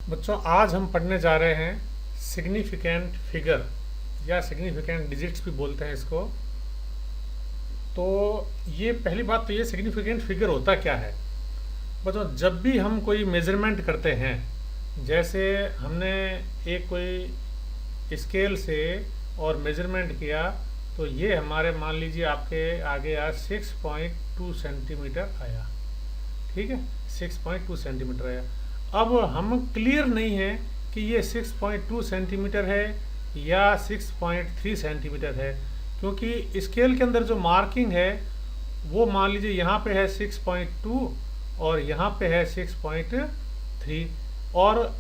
बच्चों, आज हम पढ़ने जा रहे हैं सिग्निफिकेंट फिगर या सिग्निफिकेंट डिजिट्स भी बोलते हैं इसको। तो ये पहली बात तो ये सिग्निफिकेंट फिगर होता क्या है। बच्चों, जब भी हम कोई मेजरमेंट करते हैं, जैसे हमने एक कोई स्केल से और मेजरमेंट किया, तो ये हमारे मान लीजिए आपके आगे आज 6.2 सेंटीमीटर आया। ठीक है, 6.2 सेंटीमीटर आया। अब हम क्लियर नहीं है कि ये 6.2 सेंटीमीटर है या 6.3 सेंटीमीटर है, क्योंकि स्केल के अंदर जो मार्किंग है वो मान लीजिए यहाँ पे है 6.2 और यहाँ पे है 6.3, और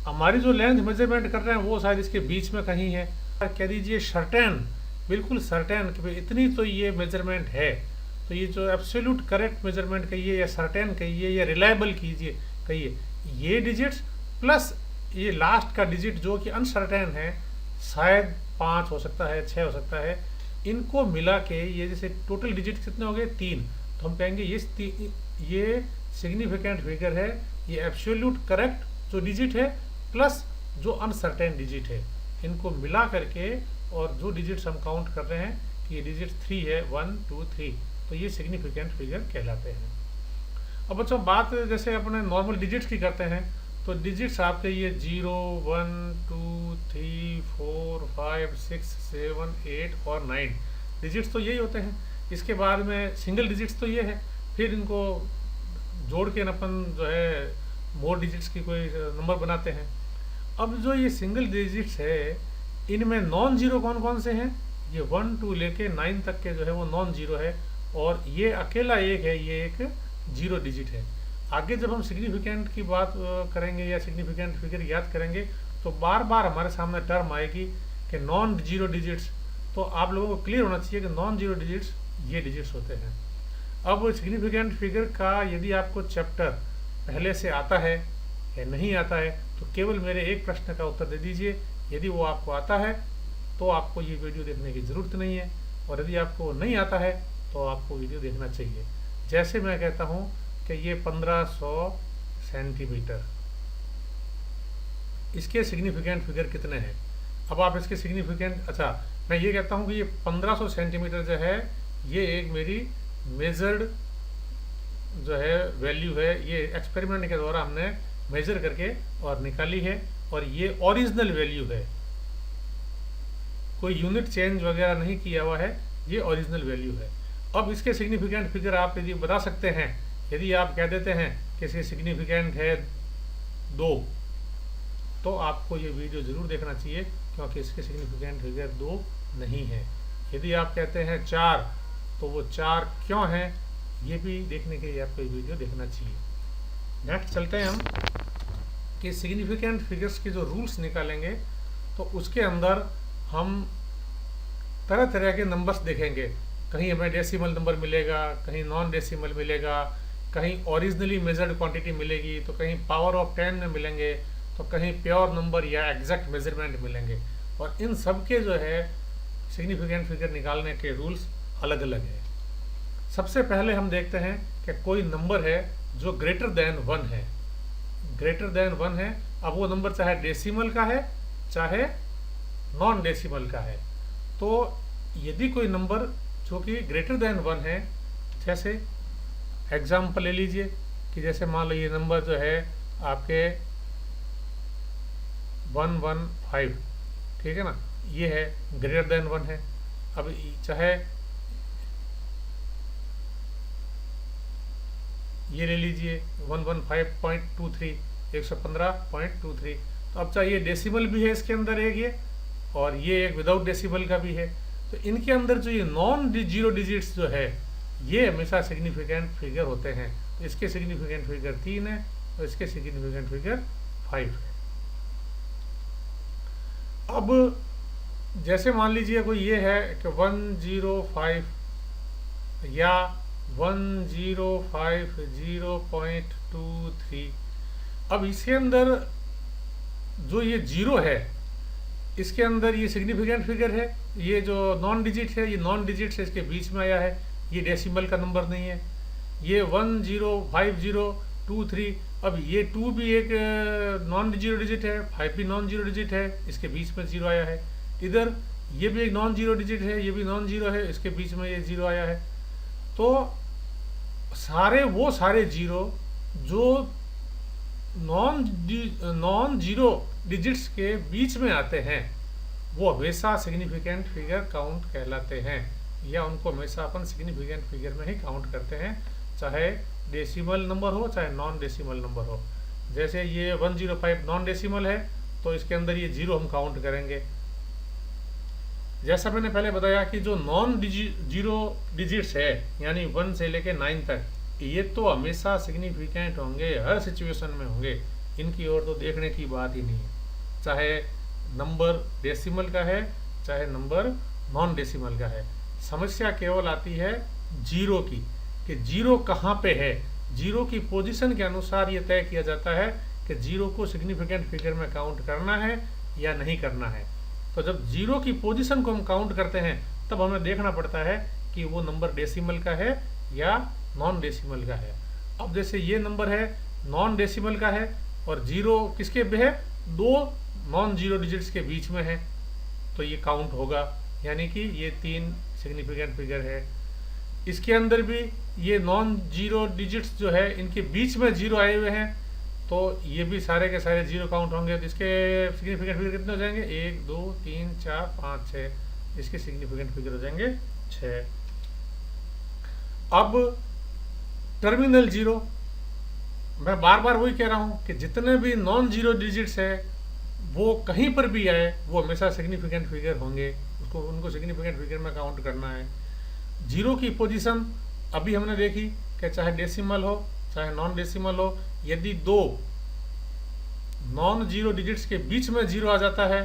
हमारी जो लेंथ मेजरमेंट कर रहे हैं वो शायद इसके बीच में कहीं है। कह दीजिए सर्टेन, बिल्कुल सर्टेन कि भाई इतनी तो ये मेजरमेंट है, तो ये जो एब्सोल्यूट करेक्ट मेजरमेंट कहिए या सर्टेन कहिए या रिलायबल कीजिए कहिए, ये डिजिट्स प्लस ये लास्ट का डिजिट जो कि अनसर्टेन है, शायद 5 हो सकता है, 6 हो सकता है, इनको मिला के ये जैसे टोटल डिजिट कितने हो गए 3, तो हम कहेंगे ये सिग्निफिकेंट फिगर है। ये एब्सोल्यूट करेक्ट जो डिजिट है प्लस जो अनसर्टेन डिजिट है, इनको मिला करके और जो डिजिट्स हम काउंट कर रहे हैं कि ये डिजिट 3 है, 1 2 3, तो ये सिग्निफिकेंट फिगर कहलाते हैं। अब बच्चों, बात जैसे अपने नॉर्मल डिजिट्स की करते हैं, तो डिजिट्स आपके ये 0 1 2 3 4 5 6 7 8 और 9 डिजिट्स तो यही होते हैं। इसके बाद में सिंगल डिजिट्स तो ये है, फिर इनको जोड़ के अपन जो है मोर डिजिट्स की कोई नंबर बनाते हैं। अब जो ये सिंगल डिजिट्स है, इनमें नॉन जीरो कौन कौन से हैं? ये 1 2 लेके 9 तक के जो है वो नॉन जीरो है, और ये अकेला एक है, ये एक जीरो डिजिट है। आगे जब हम सिग्निफिकेंट की बात करेंगे या सिग्निफिकेंट फिगर याद करेंगे, तो बार बार हमारे सामने टर्म आएगी कि नॉन जीरो डिजिट्स। तो आप लोगों को क्लियर होना चाहिए कि नॉन जीरो डिजिट्स ये डिजिट्स होते हैं। अब सिग्निफिकेंट फिगर का यदि आपको चैप्टर पहले से आता है या नहीं आता है, तो केवल मेरे एक प्रश्न का उत्तर दे दीजिए। यदि वो आपको आता है तो आपको ये वीडियो देखने की ज़रूरत नहीं है, और यदि आपको नहीं आता है तो आपको वीडियो देखना चाहिए। जैसे मैं कहता हूँ कि ये 1500 सेंटीमीटर, इसके सिग्निफिकेंट फिगर कितने हैं? अब आप इसके सिग्निफिकेंट, अच्छा मैं ये कहता हूँ कि ये 1500 सेंटीमीटर जो है, ये एक मेरी मेजर्ड जो है वैल्यू है, ये एक्सपेरिमेंट के द्वारा हमने मेजर करके और निकाली है, और ये ओरिजिनल वैल्यू है, कोई यूनिट चेंज वगैरह नहीं किया हुआ है, ये ओरिजिनल वैल्यू है। अब इसके सिग्निफिकेंट फिगर आप यदि बता सकते हैं, यदि आप कह देते हैं कि इसके सिग्निफिकेंट है 2, तो आपको ये वीडियो ज़रूर देखना चाहिए, क्योंकि इसके सिग्निफिकेंट फिगर 2 नहीं है। यदि आप कहते हैं 4, तो वो 4 क्यों है, ये भी देखने के लिए आपको ये वीडियो देखना चाहिए। नेक्स्ट चलते हैं हम कि सिग्निफिकेंट फिगर्स के जो रूल्स निकालेंगे, तो उसके अंदर हम तरह तरह के नंबर्स देखेंगे। कहीं हमें डेसिमल नंबर मिलेगा, कहीं नॉन डेसिमल मिलेगा, कहीं ओरिजिनली मेजर्ड क्वांटिटी मिलेगी, तो कहीं पावर ऑफ 10 में मिलेंगे, तो कहीं प्योर नंबर या एग्जैक्ट मेजरमेंट मिलेंगे। और इन सब के जो है सिग्निफिकेंट फिगर निकालने के रूल्स अलग अलग हैं। सबसे पहले हम देखते हैं कि कोई नंबर है जो ग्रेटर देन 1 है, ग्रेटर देन 1 है। अब वो नंबर चाहे डेसिमल का है चाहे नॉन डेसिमल का है। तो यदि कोई नंबर जो कि ग्रेटर देन 1 है, जैसे एग्जाम्पल ले लीजिए कि जैसे मान लो ये नंबर जो है आपके 115, ठीक है ना, ये है ग्रेटर देन 1 है। अब चाहे ये ले लीजिए 115.23, 115.23। तो अब चाहिए डेसिमल भी है इसके अंदर एक ये, और ये एक विदाउट डेसिमल का भी है। तो इनके अंदर जो ये नॉन जीरो डिजिट्स जो है, ये हमेशा सिग्निफिकेंट फिगर होते हैं। तो इसके सिग्निफिकेंट फिगर 3 है और इसके सिग्निफिकेंट फिगर 5 है। अब जैसे मान लीजिए कोई ये है कि 105 या 1050.23। अब इसके अंदर जो ये जीरो है, इसके अंदर ये सिग्निफिकेंट फिगर है। ये जो नॉन डिजिट है, ये नॉन डिजिट से इसके बीच में आया है, ये डेसिमल का नंबर नहीं है। ये 105023 अब ये 2 भी एक नॉन जीरो डिजिट है, 5 भी नॉन जीरो डिजिट है, इसके बीच में जीरो आया है। इधर ये भी एक नॉन जीरो डिजिट है, ये भी नॉन जीरो है, इसके बीच में ये जीरो आया है। तो वो सारे जीरो जो नॉन जीरो डिजिट्स के बीच में आते हैं वो हमेशा सिग्निफिकेंट फिगर काउंट कहलाते हैं, या उनको हमेशा अपन सिग्निफिकेंट फिगर में ही काउंट करते हैं, चाहे डेसिमल नंबर हो चाहे नॉन डेसिमल नंबर हो। जैसे ये 105 नॉन डेसिमल है तो इसके अंदर ये जीरो हम काउंट करेंगे। जैसा मैंने पहले बताया कि जो नॉन जीरो डिजिट्स है यानी 1 से लेके 9 तक, ये तो हमेशा सिग्निफिकेंट होंगे, हर सिचुएशन में होंगे, इनकी ओर तो देखने की बात ही नहीं है, चाहे नंबर डेसिमल का है चाहे नंबर नॉन डेसिमल का है। समस्या केवल आती है जीरो की, कि जीरो कहाँ पे है। जीरो की पोजीशन के अनुसार ये तय किया जाता है कि जीरो को सिग्निफिकेंट फिगर में काउंट करना है या नहीं करना है। तो जब जीरो की पोजीशन को हम काउंट करते हैं तब हमें देखना पड़ता है कि वो नंबर डेसिमल का है या नॉन डेसिमल का है। अब जैसे ये नंबर है नॉन डेसिमल का है और जीरो किसके पे है, दो नॉन जीरो डिजिट्स के बीच में है, तो ये काउंट होगा, यानी कि ये 3 सिग्निफिकेंट फिगर है। इसके अंदर भी ये नॉन जीरो डिजिट्स जो है इनके बीच में जीरो आए हुए हैं, तो ये भी सारे के सारे जीरो काउंट होंगे। तो इसके सिग्निफिकेंट फिगर कितने हो जाएंगे, 1 2 3 4 5 6, इसके सिग्निफिकेंट फिगर हो जाएंगे 6। अब टर्मिनल जीरो, मैं बार बार वही कह रहा हूँ कि जितने भी नॉन जीरो डिजिट्स है वो कहीं पर भी आए वो हमेशा सिग्निफिकेंट फिगर होंगे, उनको सिग्निफिकेंट फिगर में काउंट करना है। जीरो की पोजीशन अभी हमने देखी कि चाहे डेसिमल हो चाहे नॉन डेसिमल हो, यदि 2 नॉन जीरो डिजिट्स के बीच में जीरो आ जाता है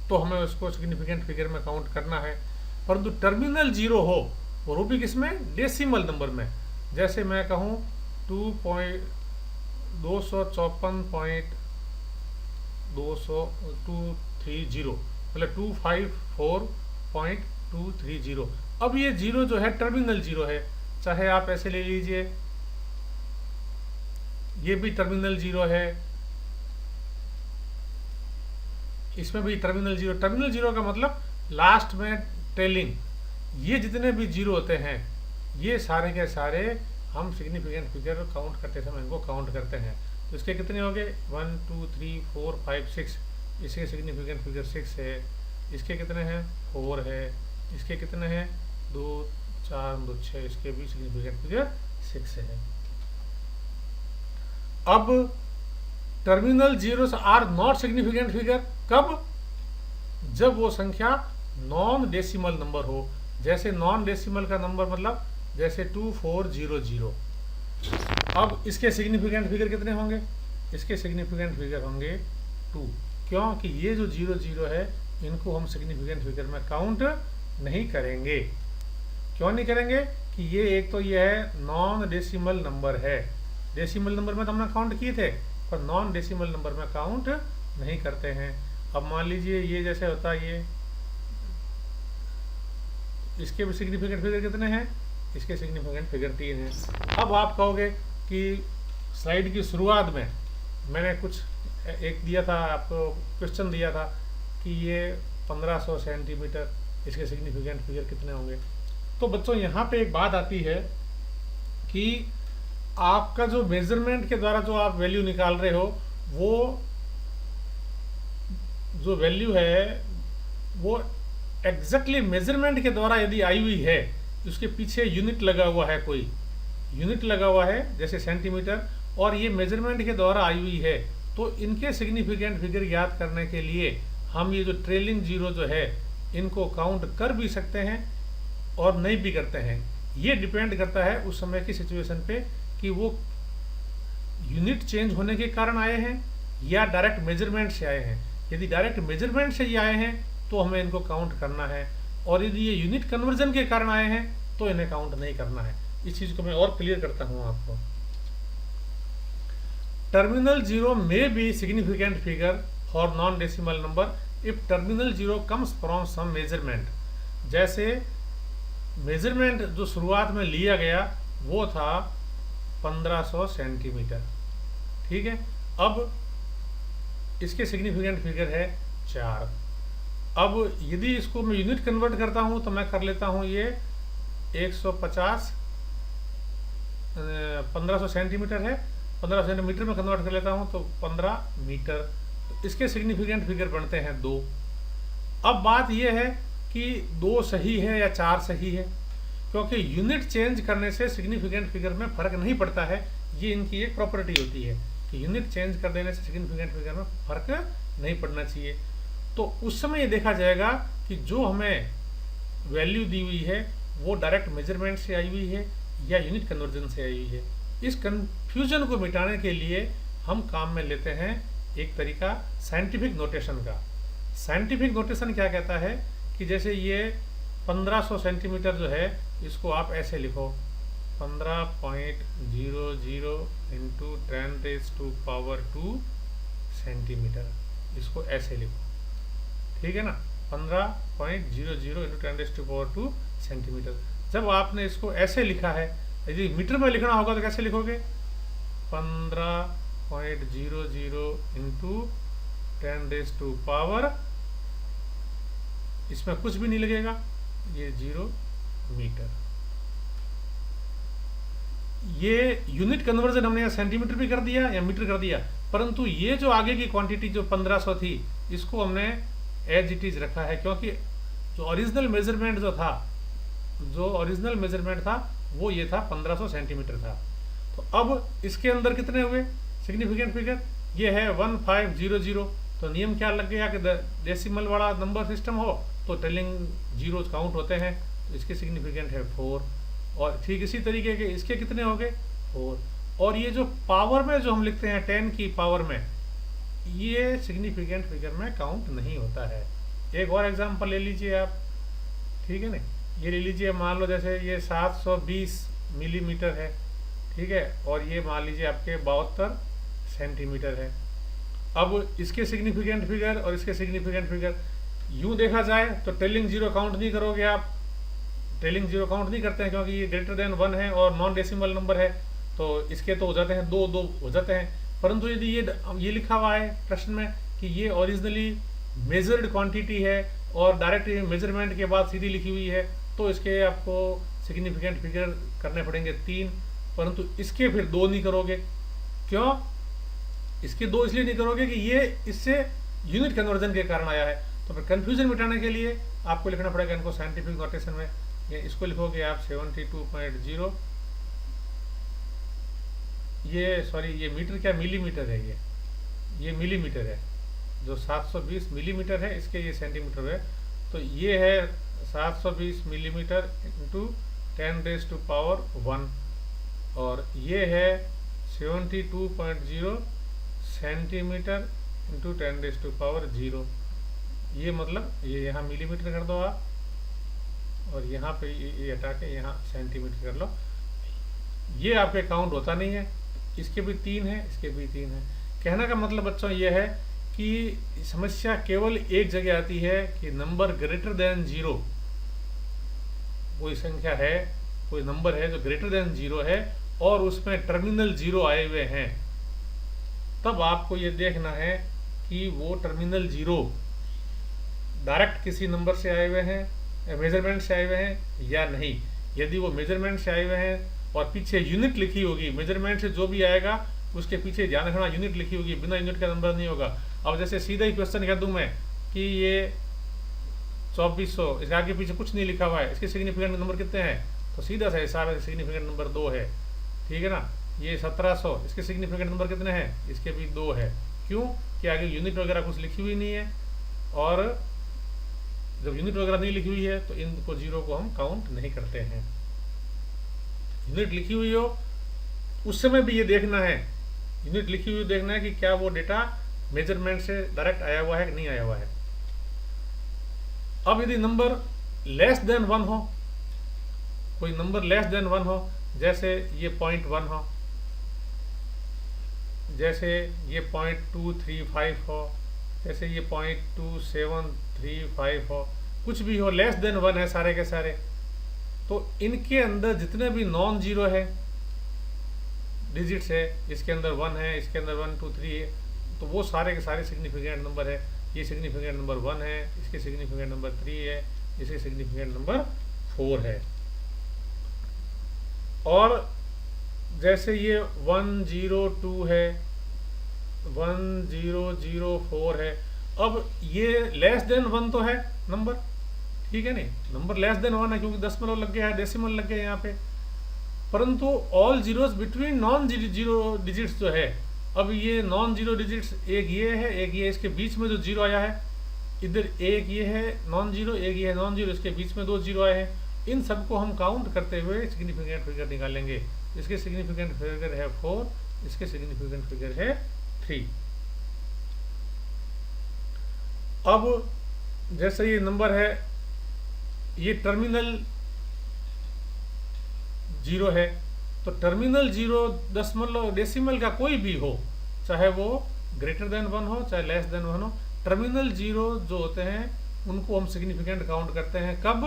तो हमें उसको सिग्निफिकेंट फिगर में काउंट करना है। परंतु टर्मिनल जीरो हो वो भी किसमें, डेसिमल नंबर में। जैसे मैं कहूँ 254.230 मतलब 254.230। अब ये जीरो जो है टर्मिनल जीरो है, चाहे आप ऐसे ले लीजिए, ये भी टर्मिनल जीरो है, इसमें भी टर्मिनल जीरो। टर्मिनल जीरो का मतलब लास्ट में ट्रेलिंग, ये जितने भी जीरो होते हैं ये सारे के सारे हम सिग्निफिकेंट फिगर काउंट करते समय इनको काउंट करते हैं। तो इसके कितने हो गए, 1 2 3 4 5 6, इसके सिग्निफिकेंट फिगर 6 है। इसके कितने हैं, 4 है। इसके कितने हैं, 2 4 2 6, इसके भी सिग्निफिकेंट फिगर 6 है। अब terminal zeros are not significant figure कब, जब वो संख्या नॉन डेसिमल नंबर हो। जैसे नॉन डेसिमल का नंबर मतलब जैसे 2400। अब इसके सिग्निफिकेंट फिगर कितने होंगे, इसके सिग्निफिकेंट फिगर होंगे 2, क्योंकि ये जो 00 है इनको हम सिग्निफिकेंट फिगर में काउंट नहीं करेंगे। क्यों नहीं करेंगे कि ये एक तो ये है नॉन डेसिमल नंबर है, डेसिमल नंबर में तो हमने काउंट किए थे पर नॉन डेसिमल नंबर में काउंट नहीं करते हैं। अब मान लीजिए ये जैसे होता है, ये इसके भी सिग्निफिकेंट फिगर कितने हैं, इसके सिग्निफिकेंट फिगर 3 है। अब आप कहोगे कि स्लाइड की शुरुआत में मैंने कुछ एक दिया था, आपको क्वेश्चन दिया था कि ये 1500 सेंटीमीटर, इसके सिग्निफिकेंट फिगर कितने होंगे। तो बच्चों यहाँ पे एक बात आती है कि आपका जो मेजरमेंट के द्वारा जो आप वैल्यू निकाल रहे हो, वो जो वैल्यू है वो एग्जैक्टली मेजरमेंट के द्वारा यदि आई हुई है, उसके पीछे यूनिट लगा हुआ है, कोई यूनिट लगा हुआ है जैसे सेंटीमीटर, और ये मेजरमेंट के द्वारा आई हुई है, तो इनके सिग्निफिकेंट फिगर याद करने के लिए हम ये जो ट्रेलिंग जीरो जो है इनको काउंट कर भी सकते हैं और नहीं भी करते हैं। ये डिपेंड करता है उस समय की सिचुएशन पे कि वो यूनिट चेंज होने के कारण आए हैं या डायरेक्ट मेजरमेंट से आए हैं। यदि डायरेक्ट मेजरमेंट से ये आए हैं तो हमें इनको काउंट करना है, और यदि ये यूनिट कन्वर्जन के कारण आए हैं तो इन्हें काउंट नहीं करना है। इस चीज को मैं और क्लियर करता हूं आपको। टर्मिनल जीरो में be significant figure for non decimal number if terminal zero comes from some measurement. जैसे मेजरमेंट जो शुरुआत में लिया गया वो था 1500 सेंटीमीटर, ठीक है। अब इसके सिग्निफिकेंट फिगर है 4। अब यदि इसको मैं यूनिट कन्वर्ट करता हूँ तो मैं कर लेता हूँ ये 150 1500 सेंटीमीटर है, 1500 सेंटीमीटर में कन्वर्ट कर लेता हूँ तो 15 मीटर। तो इसके सिग्निफिकेंट फिगर बनते हैं 2। अब बात यह है कि 2 सही है या 4 सही है, क्योंकि यूनिट चेंज करने से सिग्निफिकेंट फिगर में फर्क नहीं पड़ता है। ये इनकी एक प्रॉपर्टी होती है कि यूनिट चेंज कर देने से सिग्निफिकेंट फिगर में फर्क नहीं पड़ना चाहिए। तो उस समय ये देखा जाएगा कि जो हमें वैल्यू दी हुई है वो डायरेक्ट मेजरमेंट से आई हुई है या यूनिट कन्वर्जन से आई हुई है। इस कंफ्यूजन को मिटाने के लिए हम काम में लेते हैं एक तरीका साइंटिफिक नोटेशन का। साइंटिफिक नोटेशन क्या कहता है कि जैसे ये 1500 सेंटीमीटर जो है इसको आप ऐसे लिखो 15.00 इंटू 10⁻² सेंटीमीटर, इसको ऐसे लिखो, ठीक है ना, 15.00 इंटू 10⁻² सेंटीमीटर। जब आपने इसको ऐसे लिखा है, यदि मीटर में लिखना होगा तो कैसे लिखोगे 15.00 इंटू 10⁻², इसमें कुछ भी नहीं लगेगा, ये 0 मीटर। ये यूनिट कन्वर्जन हमने यहाँ सेंटीमीटर भी कर दिया या मीटर कर दिया, परंतु ये जो आगे की क्वांटिटी जो 1500 थी इसको हमने एज इट इज रखा है, क्योंकि जो ओरिजिनल मेजरमेंट था वो ये था 1500 सेंटीमीटर था। तो अब इसके अंदर कितने हुए सिग्निफिकेंट फिगर, ये है 1500। तो नियम क्या लग गया कि डेसिमल वाला नंबर सिस्टम हो तो टेलिंग जीरोज काउंट होते हैं, तो इसके सिग्निफिकेंट है 4। और ठीक इसी तरीके के इसके कितने हो गए 4। और ये जो पावर में जो हम लिखते हैं 10 की पावर में, ये सिग्निफिकेंट फिगर में काउंट नहीं होता है। एक और एग्जांपल ले लीजिए आप, ठीक है ना, ये ले लीजिए, मान लो जैसे ये 720 मिलीमीटर है, ठीक है, और ये मान लीजिए आपके 72 सेंटीमीटर है। अब इसके सिग्निफिकेंट फिगर और इसके सिग्निफिकेंट फिगर यूं देखा जाए तो टेलिंग जीरो काउंट नहीं करोगे आप, टेलिंग जीरो काउंट नहीं करते हैं क्योंकि ये ग्रेटर देन 1 है और नॉन डेसिमल नंबर है, तो इसके तो हो जाते हैं 2 हो जाते हैं। परंतु यदि ये लिखा हुआ है प्रश्न में कि ये ओरिजिनली मेजर्ड क्वांटिटी है और डायरेक्ट मेजरमेंट के बाद सीधी लिखी हुई है, तो इसके आपको सिग्निफिकेंट फिगर करने पड़ेंगे 3, परंतु इसके फिर 2 नहीं करोगे। क्यों? इसके 2 इसलिए नहीं करोगे कि ये इससे यूनिट कन्वर्जन के कारण आया है। तो फिर कंफ्यूजन मिटाने के लिए आपको लिखना पड़ेगा इनको साइंटिफिक नोटेशन में। इसको लिखोगे आप 72.0, ये मीटर क्या मिलीमीटर है, ये मिलीमीटर है, जो 720 मिलीमीटर है इसके ये सेंटीमीटर है। तो ये है 720 मिलीमीटर इंटू 10⁻1 और ये है 72.0 सेंटीमीटर इंटू 10⁻0। ये मतलब ये यहाँ मिलीमीटर कर दो आप और यहाँ पे ये हटा के यहाँ सेंटीमीटर कर लो। ये आपके काउंट होता नहीं है, इसके भी 3 है, इसके भी 3 है। कहने का मतलब बच्चों ये है कि समस्या केवल एक जगह आती है कि नंबर ग्रेटर देन 0, कोई संख्या है, कोई नंबर है जो ग्रेटर देन 0 है और उसमें टर्मिनल 0 आए हुए हैं, तब आपको ये देखना है कि वो टर्मिनल 0 डायरेक्ट किसी नंबर से आए हुए हैं, मेजरमेंट से आए हुए हैं या नहीं। यदि वो मेजरमेंट से आए हुए हैं और पीछे यूनिट लिखी होगी, मेजरमेंट से जो भी आएगा उसके पीछे ध्यान रखना यूनिट लिखी होगी, बिना यूनिट का नंबर नहीं होगा। अब जैसे सीधा ही क्वेश्चन कह दूं मैं कि ये 2400, इसके आगे पीछे कुछ नहीं लिखा हुआ है, इसके सिग्निफिकेंट नंबर कितने हैं, तो सीधा सा हिसाब है, सिग्निफिकेंट नंबर 2 है, ठीक है ना। ये 1700, इसके सिग्निफिकेंट नंबर कितने हैं, इसके भी 2 है। क्यों? कि आगे यूनिट वगैरह कुछ लिखी हुई नहीं है, और जब यूनिट वगैरह नहीं लिखी हुई है तो इनको 0 को हम काउंट नहीं करते हैं। यूनिट लिखी हुई हो उस समय भी ये देखना है, यूनिट लिखी हुई देखना है कि क्या वो डेटा मेजरमेंट से डायरेक्ट आया हुआ है कि नहीं आया हुआ है। अब यदि नंबर लेस देन 1 हो, कोई नंबर लेस देन 1 हो, जैसे ये 0.1 हो, जैसे ये 0.235 हो, जैसे ये 0.2735 हो, कुछ भी हो, लेस देन 1 है सारे के सारे, तो इनके अंदर जितने भी नॉन जीरो है, डिजिट्स है, इसके अंदर 1 है, इसके अंदर 1 2 3 है, तो वो सारे के सारे सिग्निफिकेंट नंबर है। ये सिग्निफिकेंट नंबर 1 है, इसके सिग्निफिकेंट नंबर 3 है, इसके सिग्निफिकेंट नंबर 4 है। और जैसे ये 102 है, 1004 है, अब ये लेस देन 1 तो है नंबर, ठीक है नहीं, नंबर लेस देन 1 है क्योंकि दशमलव लग गया है, डेसिमल लग गया है यहाँ पे, परंतु all zeros between non zero digits जो है, अब ये नॉन जीरो डिजिट्स एक ये है, एक ये, इसके बीच में जो जीरो आया है, इधर एक ये है नॉन जीरो, एक ये है नॉन जीरो, इसके बीच में 2 जीरो आए हैं, इन सबको हम काउंट करते हुए सिग्निफिकेंट फिगर निकालेंगे। इसके सिग्निफिकेंट फिगर है 4, इसके सिग्निफिकेंट फिगर है 3। अब जैसे ये नंबर है, ये टर्मिनल 0 है, तो टर्मिनल 0 दशमलव डेसिमल का कोई भी हो, चाहे वो ग्रेटर देन 1 हो चाहे लेस देन 1 हो, टर्मिनल 0 जो होते हैं उनको हम सिग्निफिकेंट काउंट करते हैं। कब?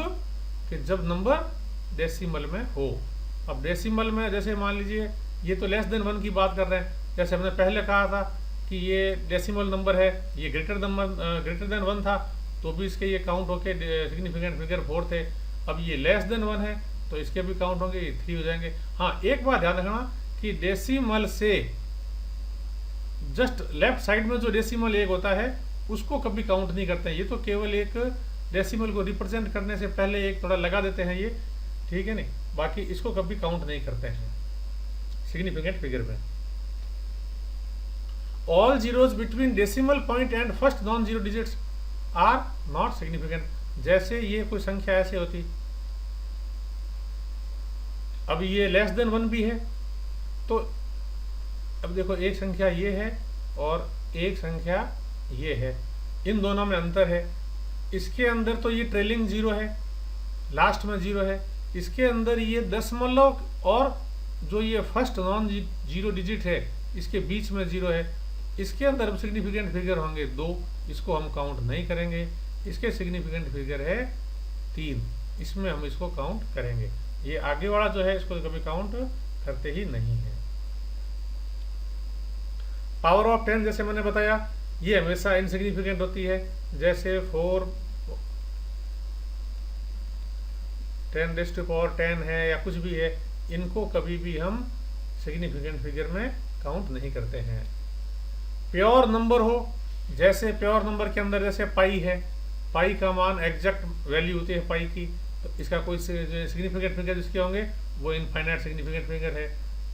कि जब नंबर डेसिमल में हो। अब डेसिमल में जैसे मान लीजिए ये तो लेस देन 1 की बात कर रहे हैं, जैसे हमने पहले कहा था कि ये डेसिमल नंबर है, ये ग्रेटर देन 1 था तो भी इसके ये काउंट होके सिग्निफिकेंट फिगर 4 थे। अब ये लेस देन 1 है तो इसके भी काउंट होंगे, ये 3 हो जाएंगे। हाँ, एक बात ध्यान रखना कि डेसिमल से जस्ट लेफ्ट साइड में जो डेसिमल 1 होता है उसको कभी काउंट नहीं करते हैं। ये तो केवल एक डेसिमल को रिप्रेजेंट करने से पहले एक थोड़ा लगा देते हैं ये, ठीक है नहीं, बाकी इसको कभी काउंट नहीं करते हैं सिग्निफिकेंट फिगर में। All zeros between decimal point and first non zero digits are not significant. जैसे ये कोई संख्या ऐसे होती, अब ये लेस देन 1 भी है, तो अब देखो एक संख्या ये है और एक संख्या ये है, इन दोनों में अंतर है। इसके अंदर तो ये ट्रेलिंग 0 है, लास्ट में 0 है, इसके अंदर ये दशमलव और जो ये फर्स्ट नॉन जीरो डिजिट है इसके बीच में 0 है। इसके अंदर सिग्निफिकेंट फिगर होंगे 2, इसको हम काउंट नहीं करेंगे। इसके सिग्निफिकेंट फिगर है 3, इसमें हम इसको काउंट करेंगे। ये आगे वाला जो है इसको कभी काउंट करते ही नहीं है। पावर ऑफ 10 जैसे मैंने बताया ये हमेशा इनसिग्निफिकेंट होती है, जैसे 4 10⁻10 है या कुछ भी है, इनको कभी भी हम सिग्निफिकेंट फिगर में काउंट नहीं करते हैं। प्योर नंबर हो, जैसे प्योर नंबर के अंदर जैसे पाई है, पाई का मान एग्जैक्ट वैल्यू होती है पाई की, तो इसका कोई सिग्निफिकेंट फिगर जिसके होंगे वो इनफाइनाइट सिग्निफिकेंट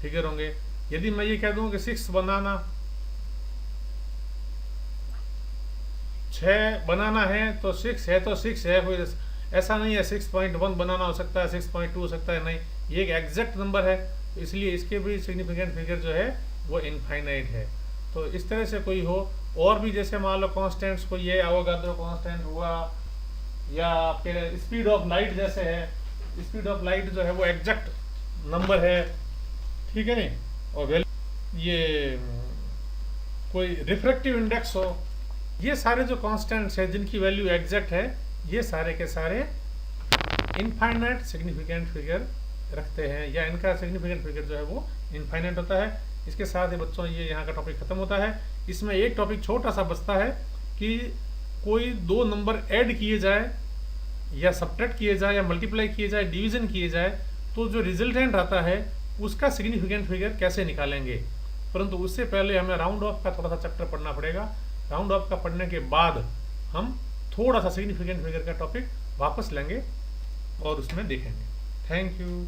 फिगर होंगे। यदि मैं ये कह दूं कि 6 बनाना 6 बनाना है तो 6 है तो 6 है, कोई ऐसा नहीं है 6.1 बनाना हो सकता है, 6.2 हो सकता है, नहीं, ये एक एग्जैक्ट नंबर है, तो इसलिए इसके भी सिग्निफिकेंट फिगर जो है वो इनफाइनाइट है। तो इस तरह से कोई हो, और भी जैसे मान लो कॉन्स्टेंट्स को, ये एवोगाड्रो कांस्टेंट हुआ, या आपके स्पीड ऑफ लाइट जैसे है, स्पीड ऑफ लाइट जो है वो एग्जैक्ट नंबर है, ठीक है नहीं, और ये कोई रिफ्रैक्टिव इंडेक्स हो, ये सारे जो कांस्टेंट्स हैं जिनकी वैल्यू एग्जैक्ट है, ये सारे के सारे इनफाइनाइट सिग्निफिकेंट फिगर रखते हैं, या इनका सिग्निफिकेंट फिगर जो है वो इनफाइनाइट होता है। इसके साथ ही बच्चों ये यहाँ का टॉपिक खत्म होता है। इसमें एक टॉपिक छोटा सा बचता है कि कोई 2 नंबर ऐड किए जाए या सब्ट्रैक्ट किए जाए या मल्टीप्लाई किए जाए, डिवीजन किए जाए, तो जो रिजल्टेंट आता है उसका सिग्निफिकेंट फिगर कैसे निकालेंगे। परंतु उससे पहले हमें राउंड ऑफ का थोड़ा सा चैप्टर पढ़ना पड़ेगा। राउंड ऑफ का पढ़ने के बाद हम थोड़ा सा सिग्निफिकेंट फिगर का टॉपिक वापस लेंगे और उसमें देखेंगे। Thank you.